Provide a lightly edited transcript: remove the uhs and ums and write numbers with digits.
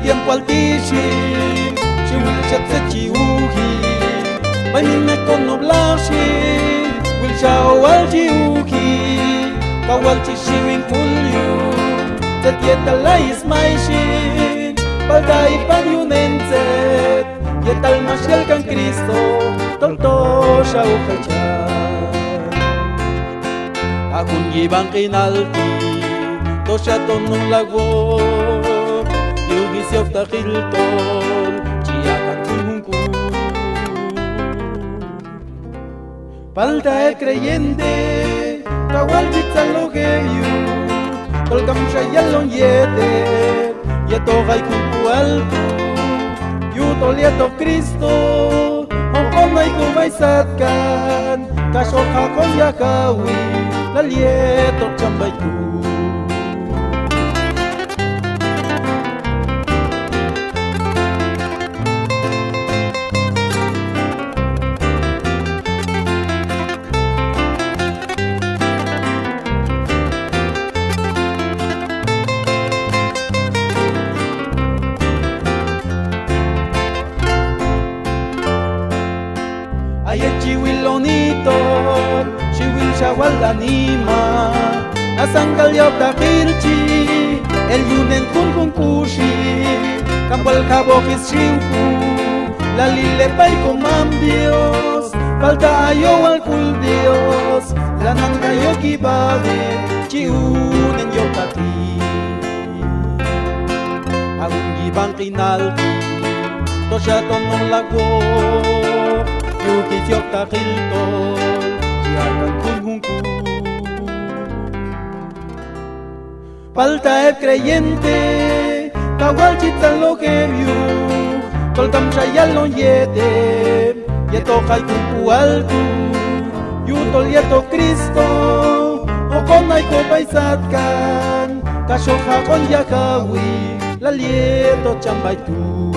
tiempo altísimo, si will chat se chiuhi, vai me con noblashi, will chao al chiuhi, kawal chi shiwing kulyu, se tieta la ismaishin, palda ipan yunenset, yetal mashel kan Cristo, tolto shao kachan. Akun gibang kinalti, to siya tonong lago, yung isyok takiltol, chiyakan kumungku. Palda el creyente, kawal bitsan logeyu, tolkam siya yalong yete, yeto kay kumpualku, yutol yeto Kristo, hongkong ay kumaysatkan, kasok hakon yakawi, lalietok chambay ku. Ayer chihuilonitor, chihuil shawal anima, asanggal yaw takirchi, el yunen kun kushi, kampal kabokis shiuku, lalile pay kumam Dios, falta ayo al kul Dios, lanang kayo kibade, chihunen yaw taki. Ang gibang kinalti, to siya tonong lago, yuki tiok takiltol, chiyakan kunhungku. Falta el creyente, kawal chitan lo que vio, tolkam shayal no yete, yeto kay kumpu altu, yutol yeto Cristo, okonay ko paisatkan, kasyoka kon yakawi, lalieto chambay tu.